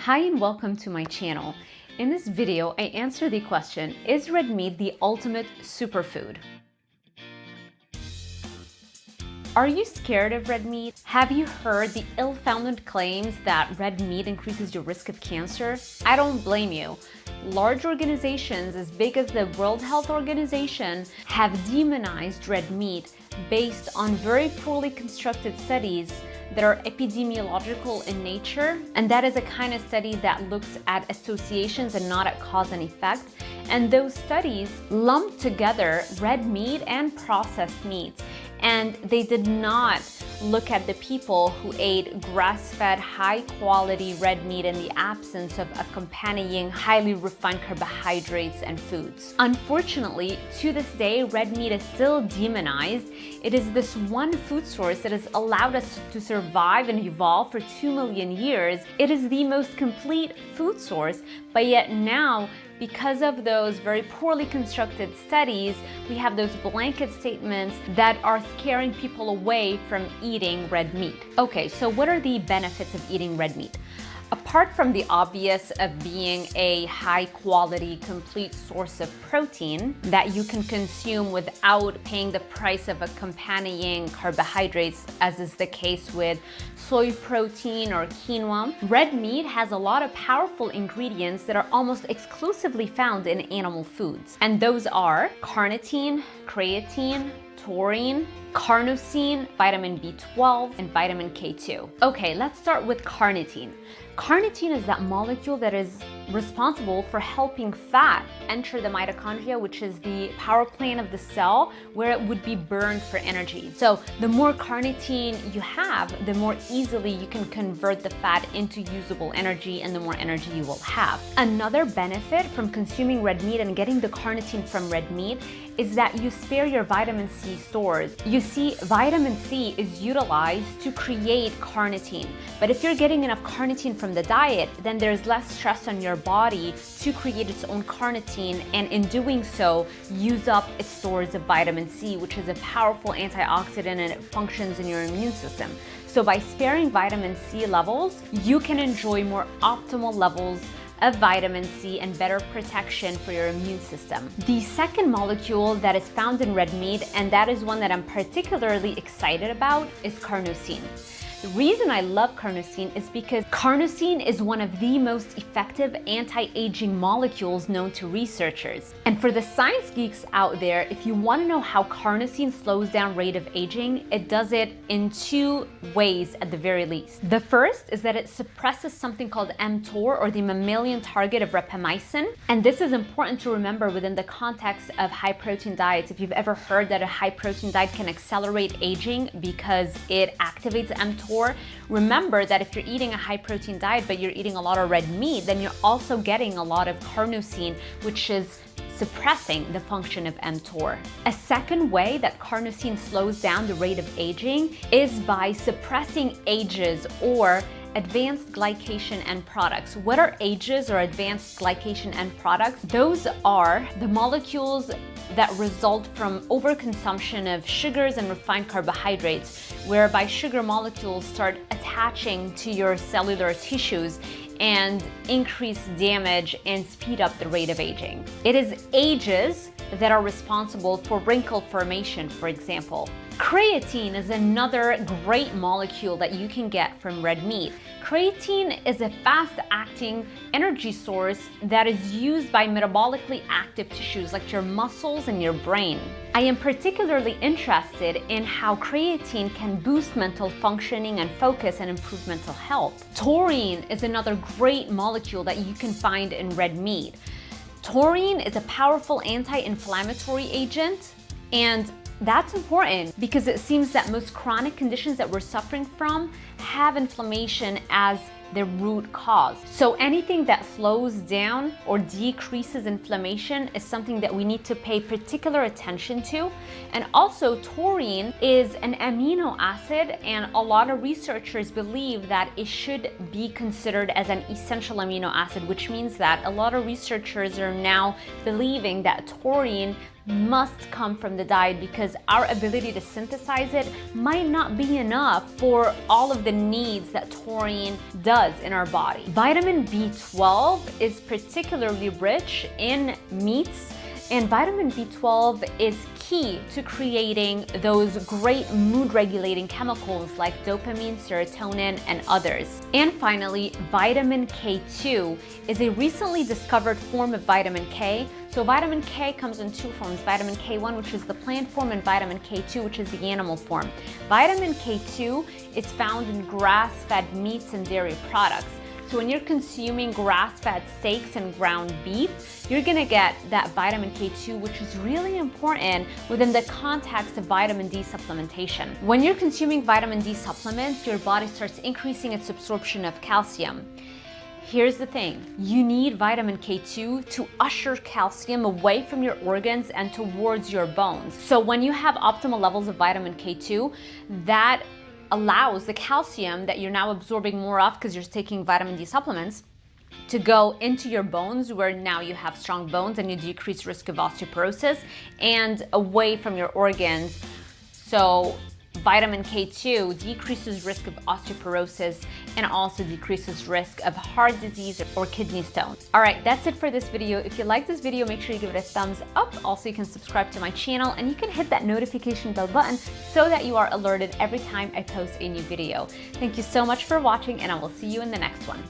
Hi and welcome to my channel. In this video, I answer the question, is red meat the ultimate superfood? Are you scared of red meat? Have you heard the ill-founded claims that red meat increases your risk of cancer? I don't blame you. Large organizations as big as the World Health Organization have demonized red meat based on very poorly constructed studies that are epidemiological in nature, and that is a kind of study that looks at associations and not at cause and effect. And those studies lumped together red meat and processed meats, and they did not look at the people who ate grass-fed, high-quality red meat in the absence of accompanying highly refined carbohydrates and foods. Unfortunately, to this day, red meat is still demonized. It is this one food source that has allowed us to survive and evolve for 2 million years. It is the most complete food source, but yet now, because of those very poorly constructed studies, we have those blanket statements that are scaring people away from eating red meat. Okay, so what are the benefits of eating red meat? Apart from the obvious of being a high-quality, complete source of protein that you can consume without paying the price of accompanying carbohydrates, as is the case with soy protein or quinoa, red meat has a lot of powerful ingredients that are almost exclusively found in animal foods. And those are carnitine, creatine, taurine, carnosine, vitamin B12, and vitamin K2. Okay, let's start with carnitine. Carnitine is that molecule that is responsible for helping fat enter the mitochondria, which is the power plant of the cell where it would be burned for energy. So the more carnitine you have, the more easily you can convert the fat into usable energy and the more energy you will have. Another benefit from consuming red meat and getting the carnitine from red meat is that you spare your vitamin C stores. You see, vitamin C is utilized to create carnitine. But if you're getting enough carnitine from the diet, then there's less stress on your body to create its own carnitine, and in doing so, use up its stores of vitamin C, which is a powerful antioxidant and it functions in your immune system. So by sparing vitamin C levels, you can enjoy more optimal levels of vitamin C and better protection for your immune system. The second molecule that is found in red meat, and that is one that I'm particularly excited about, is carnosine. The reason I love carnosine is because carnosine is one of the most effective anti-aging molecules known to researchers. And for the science geeks out there, if you want to know how carnosine slows down rate of aging, it does it in two ways at the very least. The first is that it suppresses something called mTOR, or the mammalian target of rapamycin. And this is important to remember within the context of high protein diets. If you've ever heard that a high protein diet can accelerate aging because it activates mTOR, remember that if you're eating a high protein diet but you're eating a lot of red meat, then you're also getting a lot of carnosine, which is suppressing the function of mTOR. A second way that carnosine slows down the rate of aging is by suppressing AGEs, or advanced glycation end products. What are AGEs, or advanced glycation end products? Those are the molecules that result from overconsumption of sugars and refined carbohydrates, whereby sugar molecules start attaching to your cellular tissues and increase damage and speed up the rate of aging. It is AGEs that are responsible for wrinkle formation, for example. Creatine is another great molecule that you can get from red meat. Creatine is a fast-acting energy source that is used by metabolically active tissues like your muscles and your brain. I am particularly interested in how creatine can boost mental functioning and focus and improve mental health. Taurine is another great molecule that you can find in red meat. Taurine is a powerful anti-inflammatory agent, and that's important because it seems that most chronic conditions that we're suffering from have inflammation as their root cause. So anything that slows down or decreases inflammation is something that we need to pay particular attention to. And also, taurine is an amino acid, and a lot of researchers believe that it should be considered as an essential amino acid, which means that a lot of researchers are now believing that taurine must come from the diet because our ability to synthesize it might not be enough for all of the needs that taurine does in our body. Vitamin B12 is particularly rich in meats, and vitamin B12 is key to creating those great mood regulating chemicals like dopamine, serotonin, and others. And finally, vitamin K2 is a recently discovered form of vitamin K. So vitamin K comes in two forms, vitamin K1, which is the plant form, and vitamin K2, which is the animal form. Vitamin K2 is found in grass-fed meats and dairy products. So when you're consuming grass-fed steaks and ground beef, you're gonna get that vitamin K2, which is really important within the context of vitamin D supplementation. When you're consuming vitamin D supplements, your body starts increasing its absorption of calcium. Here's the thing, you need vitamin K2 to usher calcium away from your organs and towards your bones. So when you have optimal levels of vitamin K2, that allows the calcium that you're now absorbing more of because you're taking vitamin D supplements to go into your bones, where now you have strong bones and you decrease risk of osteoporosis, and away from your organs. So vitamin K2 decreases risk of osteoporosis and also decreases risk of heart disease or kidney stones. All right, that's it for this video. If you like this video, make sure you give it a thumbs up. Also, you can subscribe to my channel and you can hit that notification bell button so that you are alerted every time I post a new video. Thank you so much for watching, and I will see you in the next one.